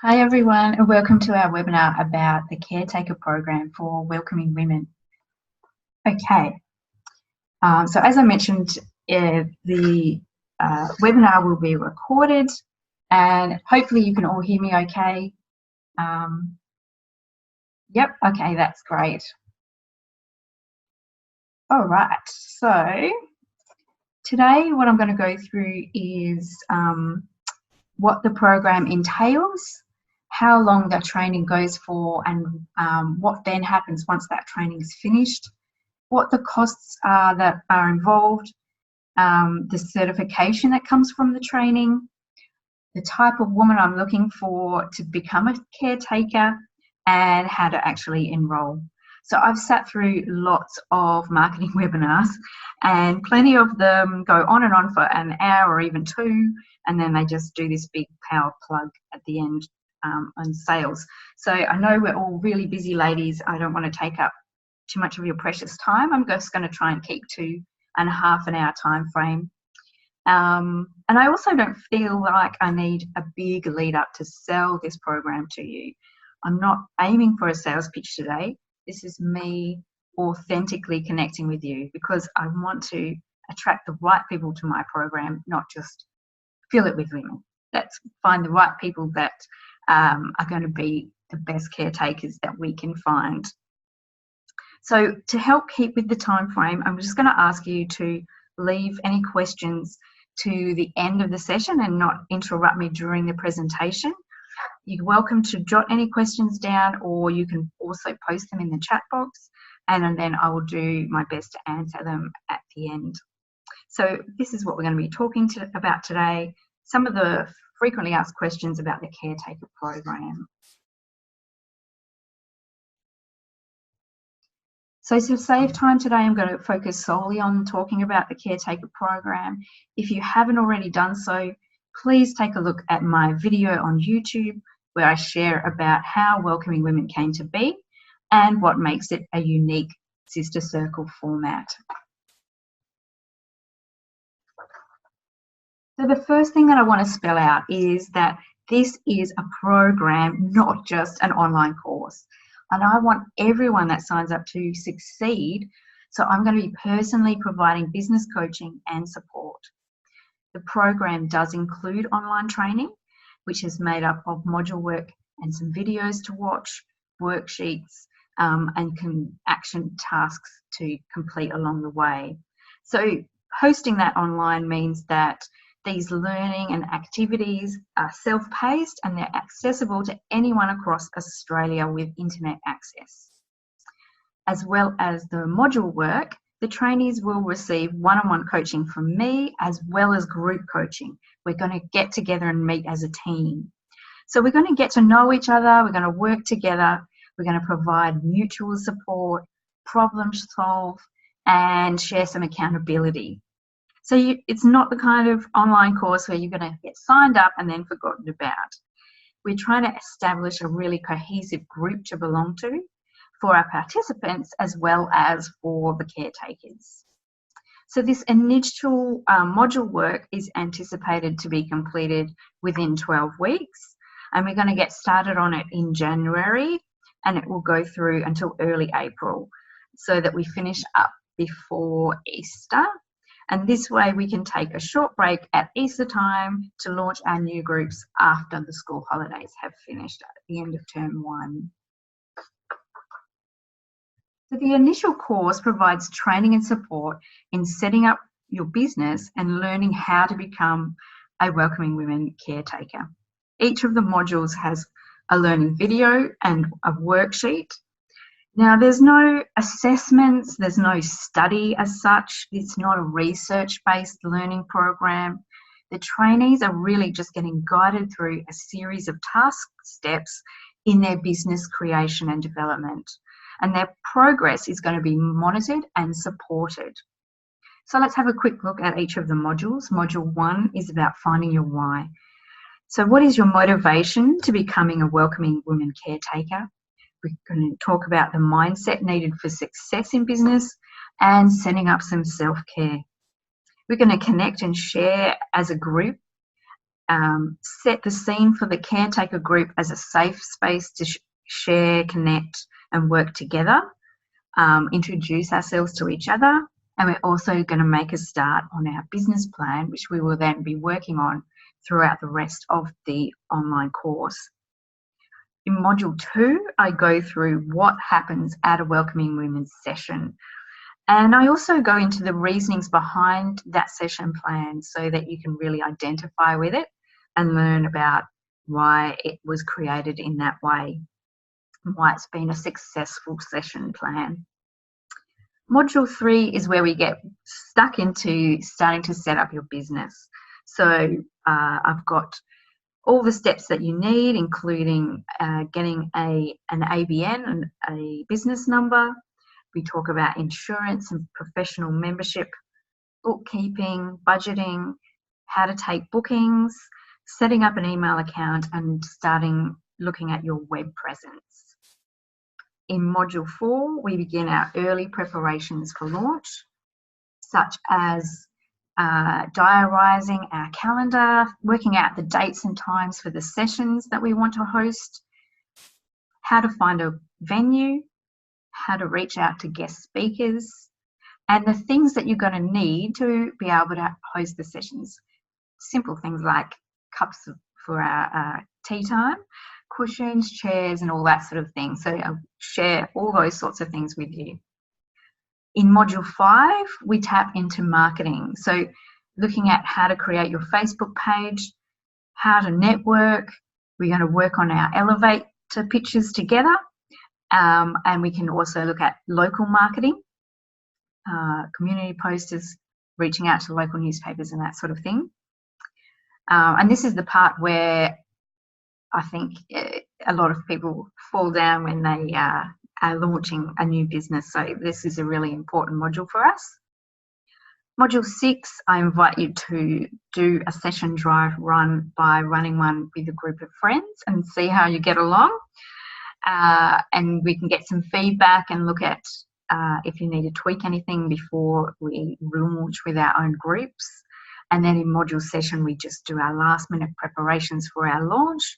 Hi everyone, and welcome to our webinar about the Caretaker Program for welcoming women. Okay, so as I mentioned, the webinar will be recorded and hopefully you can all hear me okay. Yep, okay, that's great. All right, so today what I'm going to go through is what the program entails, how long that training goes for, and what then happens once that training is finished, what the costs are that are involved, the certification that comes from the training, the type of woman I'm looking for to become a caretaker, and how to actually enroll. So I've sat through lots of marketing webinars and plenty of them go on and on for an hour or even two, and then they just do this big power plug at the end on sales. So I know we're all really busy ladies. I don't want to take up too much of your precious time. I'm just going to try and keep 2.5 hour time frame. And I also don't feel like I need a big lead up to sell this program to you. I'm not aiming for a sales pitch today. This is me authentically connecting with you because I want to attract the right people to my program, not just fill it with women. Let's find the right people that are going to be the best caretakers that we can find. So to help keep with the time frame, I'm just going to ask you to leave any questions to the end of the session and not interrupt me during the presentation. You're welcome to jot any questions down, or you can also post them in the chat box, and then I will do my best to answer them at the end. So this is what we're going to be talking about today, some of the frequently asked questions about the Caretaker Program. So to save time today, I'm going to focus solely on talking about the Caretaker Program. If you haven't already done so, please take a look at my video on YouTube where I share about how welcoming women came to be and what makes it a unique sister circle format. So the first thing that I want to spell out is that this is a program, not just an online course. And I want everyone that signs up to succeed. So I'm going to be personally providing business coaching and support. The program does include online training, which is made up of module work and some videos to watch, worksheets, and action tasks to complete along the way. So hosting that online means that these learning and activities are self-paced and they're accessible to anyone across Australia with internet access. As well as the module work, the trainees will receive one-on-one coaching from me as well as group coaching. We're going to get together and meet as a team. So we're going to get to know each other, we're going to work together, we're going to provide mutual support, problem solve, and share some accountability. So it's not the kind of online course where you're going to get signed up and then forgotten about. We're trying to establish a really cohesive group to belong to for our participants as well as for the caretakers. So this initial module work is anticipated to be completed within 12 weeks, and we're going to get started on it in January, and it will go through until early April so that we finish up before Easter. And this way we can take a short break at Easter time to launch our new groups after the school holidays have finished at the end of term 1. So the initial course provides training and support in setting up your business and learning how to become a welcoming women caretaker. Each of the modules has a learning video and a worksheet. Now, there's no assessments, there's no study as such. It's not a research-based learning program. The trainees are really just getting guided through a series of task steps in their business creation and development. And their progress is going to be monitored and supported. So let's have a quick look at each of the modules. Module 1 is about finding your why. So what is your motivation to becoming a welcoming women caretaker? We're going to talk about the mindset needed for success in business and setting up some self-care. We're going to connect and share as a group set the scene for the caretaker group as a safe space to share, connect, and work together, introduce ourselves to each other, and we're also going to make a start on our business plan, which we will then be working on throughout the rest of the online course. In Module 2, I go through what happens at a Welcoming Women session. And I also go into the reasonings behind that session plan so that you can really identify with it and learn about why it was created in that way and why it's been a successful session plan. Module 3 is where we get stuck into starting to set up your business. So I've got all the steps that you need, including getting an ABN and a business number. We talk about insurance and professional membership, bookkeeping, budgeting, how to take bookings, setting up an email account, and starting looking at your web presence. In Module 4, we begin our early preparations for launch, such as diarising our calendar, working out the dates and times for the sessions that we want to host, how to find a venue, how to reach out to guest speakers, and the things that you're going to need to be able to host the sessions. Simple things like cups for our tea time, cushions, chairs, and all that sort of thing. So I'll share all those sorts of things with you. In Module 5, we tap into marketing. So looking at how to create your Facebook page, how to network. We're going to work on our elevator pitches together. And we can also look at local marketing, community posters, reaching out to local newspapers and that sort of thing. And this is the part where I think a lot of people fall down when they are launching a new business. So this is a really important module for us. Module 6, I invite you to do a session drive run by running one with a group of friends and see how you get along. And we can get some feedback and look at if you need to tweak anything before we launch with our own groups. And then in Module Session, we just do our last minute preparations for our launch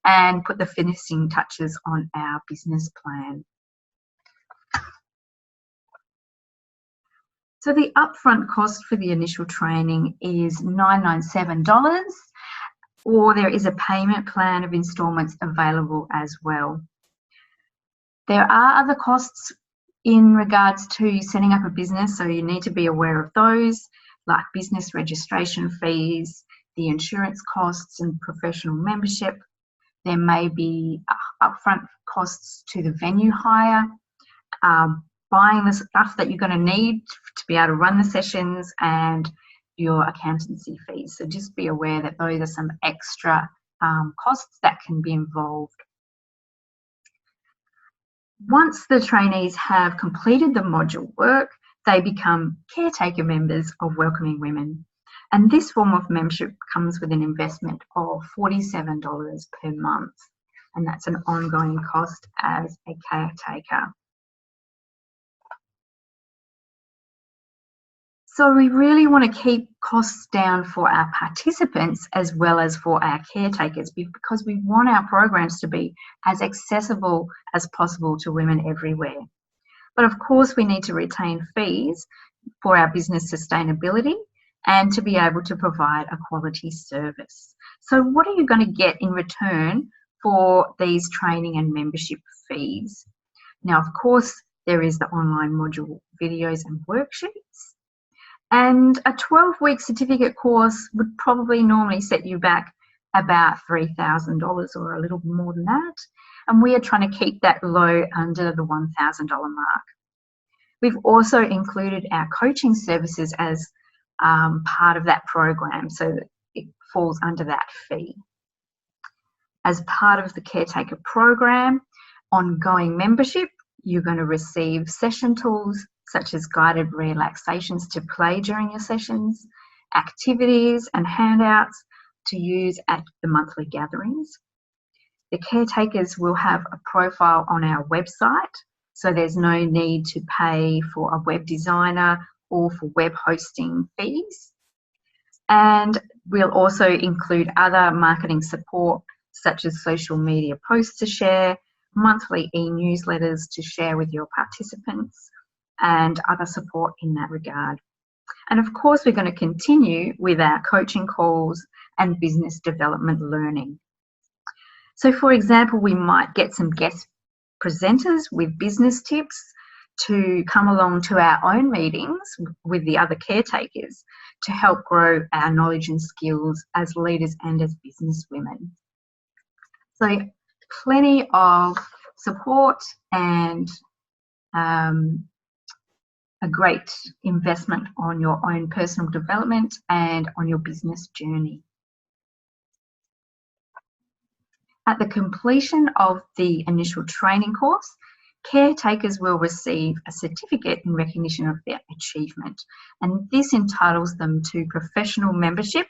and put the finishing touches on our business plan. So the upfront cost for the initial training is $997, or there is a payment plan of instalments available as well. There are other costs in regards to setting up a business, so you need to be aware of those, like business registration fees, the insurance costs and professional membership. There may be upfront costs to the venue hire, buying the stuff that you're going to need to be able to run the sessions, and your accountancy fees. So just be aware that those are some extra costs that can be involved. Once the trainees have completed the module work, they become caretaker members of Welcoming Women. And this form of membership comes with an investment of $47 per month. And that's an ongoing cost as a caretaker. So we really want to keep costs down for our participants as well as for our caretakers, because we want our programs to be as accessible as possible to women everywhere. But of course, we need to retain fees for our business sustainability and to be able to provide a quality service. So what are you going to get in return for these training and membership fees? Now, of course, there is the online module videos and worksheets. And a 12-week certificate course would probably normally set you back about $3,000 or a little more than that. And we are trying to keep that low under the $1,000 mark. We've also included our coaching services as part of that program, so that it falls under that fee. As part of the Caretaker Program, ongoing membership, you're going to receive session tools such as guided relaxations to play during your sessions, activities and handouts to use at the monthly gatherings. The caretakers will have a profile on our website, so there's no need to pay for a web designer or for web hosting fees. And we'll also include other marketing support such as social media posts to share, monthly e-newsletters to share with your participants, and other support in that regard. And of course, we're going to continue with our coaching calls and business development learning. So for example, we might get some guest presenters with business tips to come along to our own meetings with the other caretakers to help grow our knowledge and skills as leaders and as business women. So plenty of support and a great investment on your own personal development and on your business journey. At the completion of the initial training course, caretakers will receive a certificate in recognition of their achievement, and this entitles them to professional membership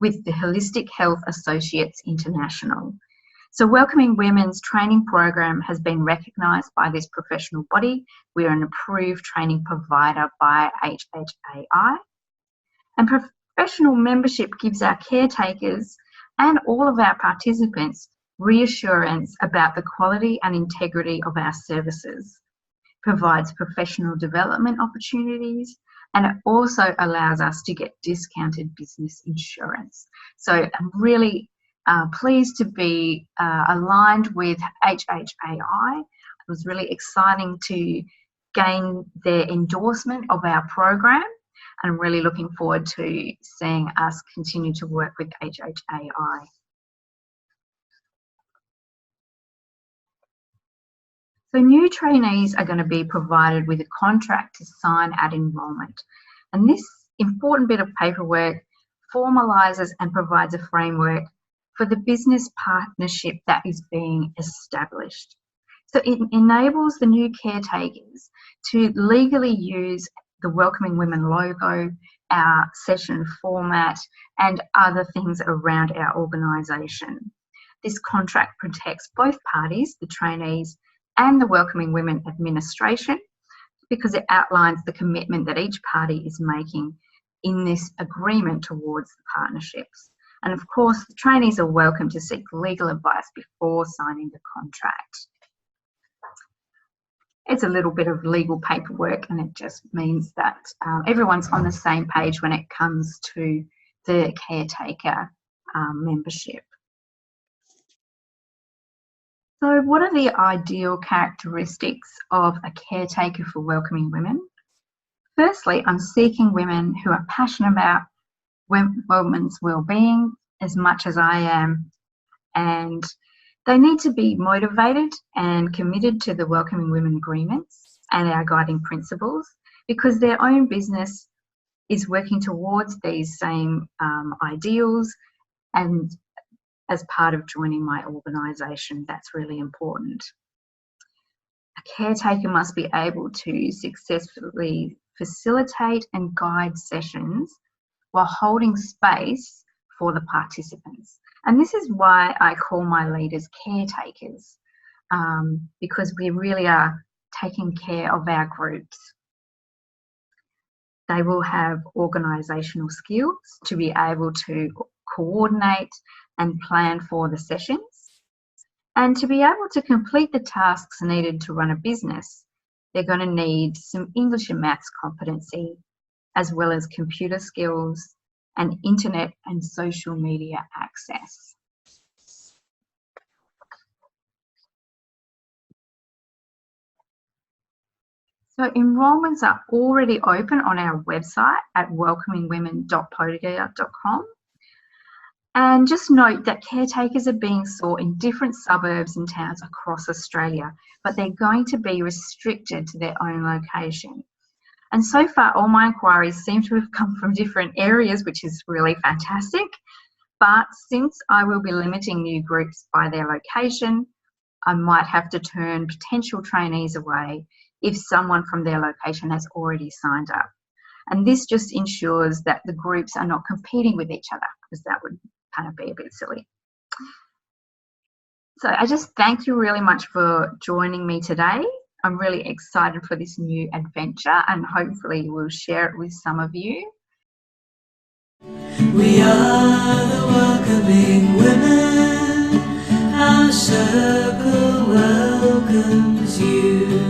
with the Holistic Health Associates International. So Welcoming Women's training program has been recognised by this professional body. We're an approved training provider by HHAI. And professional membership gives our caretakers and all of our participants reassurance about the quality and integrity of our services, provides professional development opportunities, and it also allows us to get discounted business insurance. So I'm really pleased to be aligned with HHAI. It was really exciting to gain their endorsement of our program, and I'm really looking forward to seeing us continue to work with HHAI. So new trainees are going to be provided with a contract to sign at enrolment. And this important bit of paperwork formalises and provides a framework for the business partnership that is being established. So it enables the new caretakers to legally use the Welcoming Women logo, our session format, and other things around our organisation. This contract protects both parties, the trainees and the Welcoming Women administration, because it outlines the commitment that each party is making in this agreement towards the partnerships. And of course, the trainees are welcome to seek legal advice before signing the contract. It's a little bit of legal paperwork, and it just means that everyone's on the same page when it comes to the caretaker membership. So what are the ideal characteristics of a caretaker for Welcoming Women? Firstly, I'm seeking women who are passionate about women's wellbeing as much as I am, and they need to be motivated and committed to the Welcoming Women agreements and our guiding principles, because their own business is working towards these same ideals, and as part of joining my organisation, that's really important. A caretaker must be able to successfully facilitate and guide sessions while holding space for the participants. And this is why I call my leaders caretakers, because we really are taking care of our groups. They will have organisational skills to be able to coordinate and plan for the sessions. And to be able to complete the tasks needed to run a business, they're going to need some English and maths competency, as well as computer skills and internet and social media access. So enrolments are already open on our website at welcomingwomen.podia.com. And just note that caretakers are being sought in different suburbs and towns across Australia, but they're going to be restricted to their own location. And so far, all my inquiries seem to have come from different areas, which is really fantastic. But since I will be limiting new groups by their location, I might have to turn potential trainees away if someone from their location has already signed up. And this just ensures that the groups are not competing with each other, because that would kind of be a bit silly. So I just thank you really much for joining me today. I'm really excited for this new adventure, and hopefully we'll share it with some of you. We are the welcoming women. Our circle welcomes you.